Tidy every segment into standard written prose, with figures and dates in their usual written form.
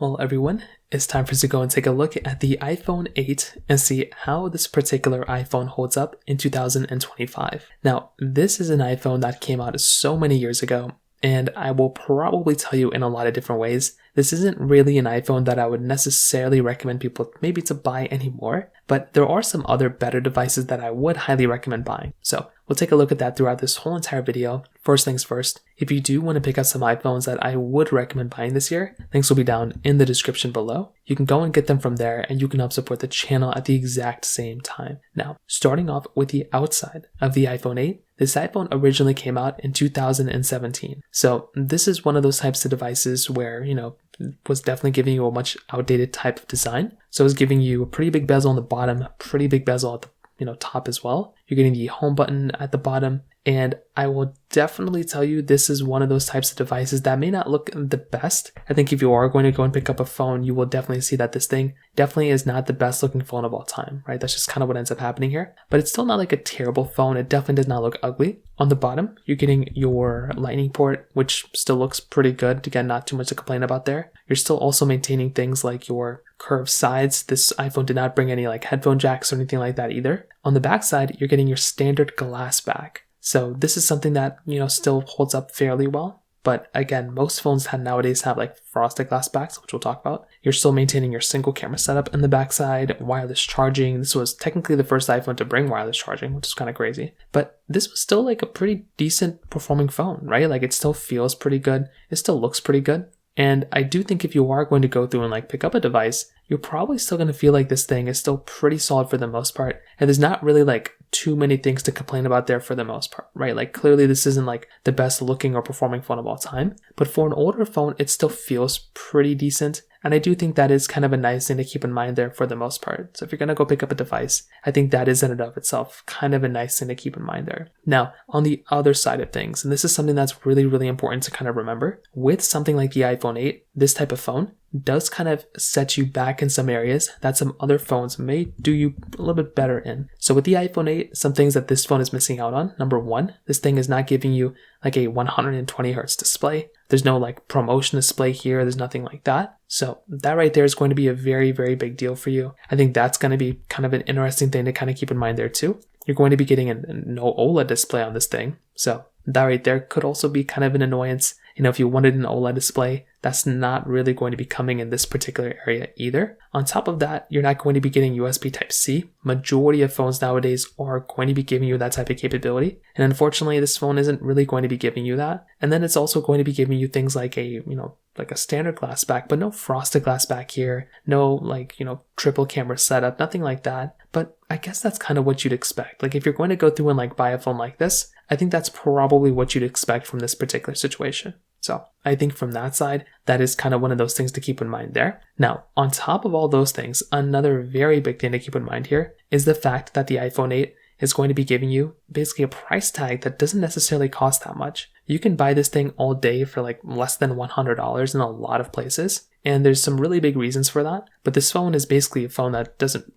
Well, everyone, it's time for us to go and take a look at the iPhone 8 and see how this particular iPhone holds up in 2025. Now, this is an iPhone that came out so many years ago, and I will probably tell you in a lot of different ways, this isn't really an iPhone that I would necessarily recommend people maybe to buy anymore, but there are some other better devices that I would highly recommend buying. So we'll take a look at that throughout this whole entire video. First things first, if you do want to pick up some iPhones that I would recommend buying this year, links will be down in the description below. You can go and get them from there, and you can help support the channel at the exact same time. Now, starting off with the outside of the iPhone 8, this iPhone originally came out in 2017. So this is one of those types of devices where, was definitely giving you a much outdated type of design. So it's giving you a pretty big bezel on the bottom, a pretty big bezel at the top as well. You're getting the home button at the bottom, and I will definitely tell you this is one of those types of devices that may not look the best. I think if you are going to go and pick up a phone, you will definitely see that this thing definitely is not the best looking phone of all time, right? That's just kind of what ends up happening here. But it's still not like a terrible phone. It definitely does not look ugly. On the bottom, you're getting your lightning port, which still looks pretty good. Again, not too much to complain about there. You're still also maintaining things like your curved sides. This iPhone did not bring any like headphone jacks or anything like that either. On the back side, you're getting your standard glass back. So this is something that, still holds up fairly well. But again, most phones nowadays have like frosted glass backs, which we'll talk about. You're still maintaining your single camera setup in the backside, wireless charging. This was technically the first iPhone to bring wireless charging, which is kind of crazy. But this was still like a pretty decent performing phone, right? Like it still feels pretty good. It still looks pretty good. And I do think if you are going to go through and like pick up a device, you're probably still going to feel like this thing is still pretty solid for the most part. And there's not really like too many things to complain about there for the most part, right? Like clearly this isn't like the best looking or performing phone of all time, but for an older phone, it still feels pretty decent. And I do think that is kind of a nice thing to keep in mind there for the most part. So if you're going to go pick up a device, I think that is in and of itself kind of a nice thing to keep in mind there. Now, on the other side of things, and this is something that's really, really important to kind of remember, with something like the iPhone 8, this type of phone does kind of set you back in some areas that some other phones may do you a little bit better in. So with the iPhone 8, some things that this phone is missing out on. Number one, this thing is not giving you like a 120 hertz display. There's no like promotion display here. There's nothing like that. So that right there is going to be a very, very big deal for you. I think that's going to be kind of an interesting thing to kind of keep in mind there too. You're going to be getting no OLED display on this thing. So that right there could also be kind of an annoyance. If you wanted an OLED display, that's not really going to be coming in this particular area either. On top of that, you're not going to be getting USB Type-C. Majority of phones nowadays are going to be giving you that type of capability. And unfortunately, this phone isn't really going to be giving you that. And then it's also going to be giving you things like a standard glass back, but no frosted glass back here. No triple camera setup, nothing like that. But I guess that's kind of what you'd expect. Like if you're going to go through and like buy a phone like this, I think that's probably what you'd expect from this particular situation. So I think from that side, that is kind of one of those things to keep in mind there. Now, on top of all those things, another very big thing to keep in mind here is the fact that the iPhone 8 is going to be giving you basically a price tag that doesn't necessarily cost that much. You can buy this thing all day for like less than $100 in a lot of places. And there's some really big reasons for that. But this phone is basically a phone that doesn't,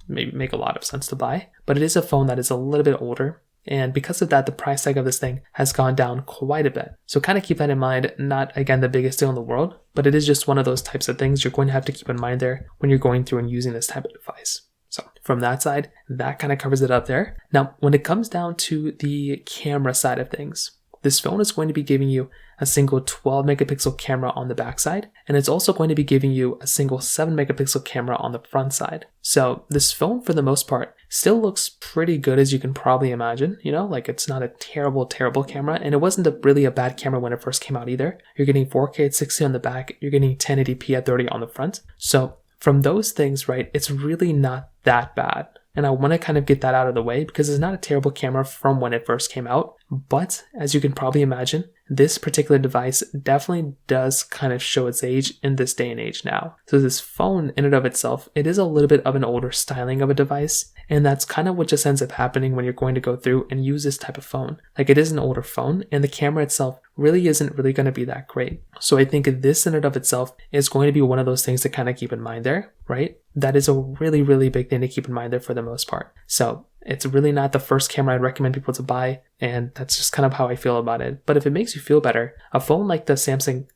maybe make a lot of sense to buy. But it is a phone that is a little bit older. And because of that, the price tag of this thing has gone down quite a bit. So kind of keep that in mind. Not, again, the biggest deal in the world, but it is just one of those types of things you're going to have to keep in mind there when you're going through and using this type of device. So from that side, that kind of covers it up there. Now, when it comes down to the camera side of things, this phone is going to be giving you a single 12 megapixel camera on the backside, and it's also going to be giving you a single 7 megapixel camera on the front side. So this phone, for the most part, still looks pretty good, as you can probably imagine. Like it's not a terrible camera, and it wasn't really a bad camera when it first came out either. You're getting 4K at 60 on the back, you're getting 1080p at 30 on the front. So from those things, right, it's really not that bad. And I want to kind of get that out of the way because it's not a terrible camera from when it first came out. But as you can probably imagine, this particular device definitely does kind of show its age in this day and age now. So this phone in and of itself, it is a little bit of an older styling of a device. And that's kind of what just ends up happening when you're going to go through and use this type of phone. Like it is an older phone and the camera itself really isn't really going to be that great. So I think this in and of itself is going to be one of those things to kind of keep in mind there, right? That is a really, really big thing to keep in mind there for the most part. So It's really not the first camera I'd recommend people to buy, and that's just kind of how I feel about it. But if it makes you feel better, a phone like the iPhone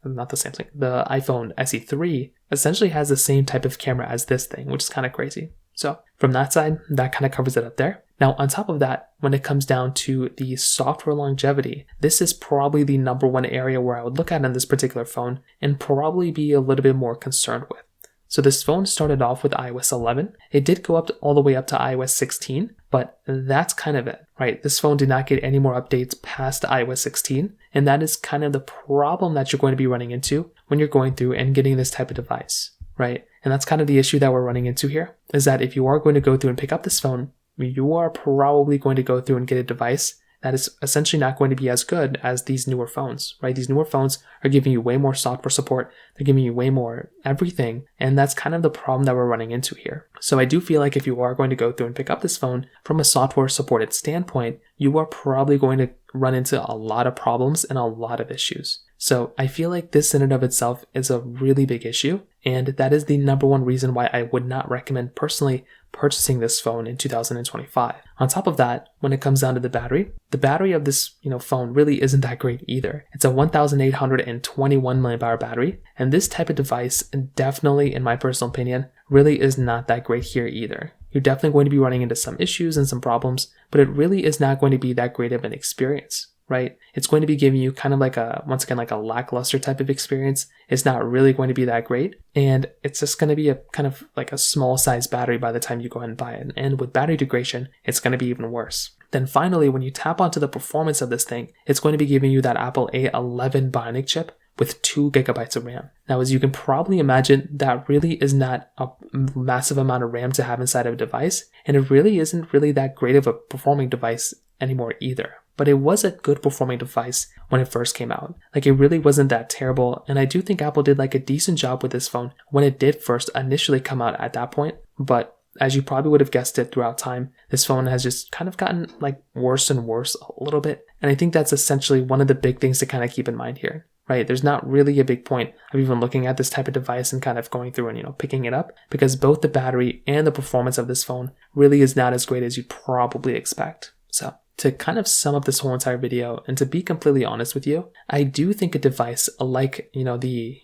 SE3 essentially has the same type of camera as this thing, which is kind of crazy. So from that side, that kind of covers it up there. Now, on top of that, when it comes down to the software longevity, this is probably the number one area where I would look at in this particular phone and probably be a little bit more concerned with. So this phone started off with iOS 11. It did go up all the way up to iOS 16, but that's kind of it, right? This phone did not get any more updates past iOS 16, and that is kind of the problem that you're going to be running into when you're going through and getting this type of device, right? And that's kind of the issue that we're running into here, is that if you are going to go through and pick up this phone, you are probably going to go through and get a device that is essentially not going to be as good as these newer phones, right? These newer phones are giving you way more software support. They're giving you way more everything. And that's kind of the problem that we're running into here. So I do feel like if you are going to go through and pick up this phone from a software supported standpoint, you are probably going to run into a lot of problems and a lot of issues. So I feel like this in and of itself is a really big issue. And that is the number one reason why I would not recommend personally purchasing this phone in 2025. On top of that, when it comes down to the battery of this phone really isn't that great either. It's a 1,821 mAh battery, and this type of device definitely, in my personal opinion, really is not that great here either. You're definitely going to be running into some issues and some problems, but it really is not going to be that great of an experience, right? It's going to be giving you kind of like a lackluster type of experience. It's not really going to be that great. And it's just going to be a kind of like a small size battery by the time you go ahead and buy it. And with battery degradation, it's going to be even worse. Then finally, when you tap onto the performance of this thing, it's going to be giving you that Apple A11 Bionic chip with 2 gigabytes of RAM. Now, as you can probably imagine, that really is not a massive amount of RAM to have inside of a device. And it really isn't really that great of a performing device anymore either. But it was a good performing device when it first came out. Like, it really wasn't that terrible. And I do think Apple did like a decent job with this phone when it did first initially come out at that point. But as you probably would have guessed it throughout time, this phone has just kind of gotten like worse and worse a little bit. And I think that's essentially one of the big things to kind of keep in mind here, right? There's not really a big point of even looking at this type of device and kind of going through and, picking it up, because both the battery and the performance of this phone really is not as great as you probably expect. So to kind of sum up this whole entire video, and to be completely honest with you, I do think a device like, the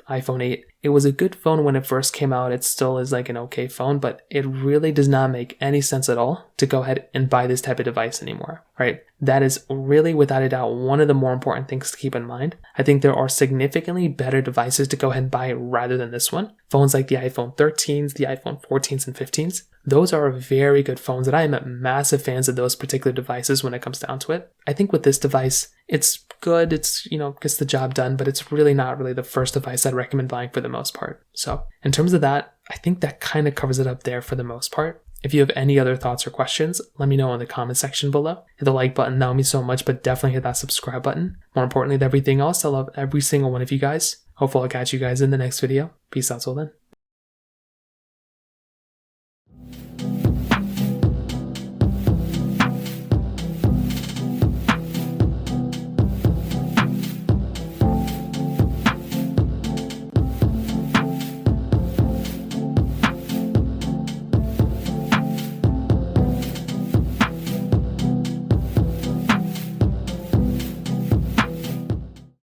iPhone 8, it was a good phone when it first came out. It still is like an okay phone, but it really does not make any sense at all to go ahead and buy this type of device anymore, right? That is really, without a doubt, one of the more important things to keep in mind. I think there are significantly better devices to go ahead and buy rather than this one. Phones like the iPhone 13s, the iPhone 14s and 15s, those are very good phones, and I am massive fans of those particular devices when it comes down to it. I think with this device, it's good, it's, gets the job done, but it's really not really the first device I'd recommend buying for the most part. So in terms of that, I think that kind of covers it up there for the most part. If you have any other thoughts or questions, let me know in the comment section below. Hit the like button, that would mean so much, but definitely hit that subscribe button. More importantly than everything else, I love every single one of you guys. Hopefully I'll catch you guys in the next video. Peace out till then.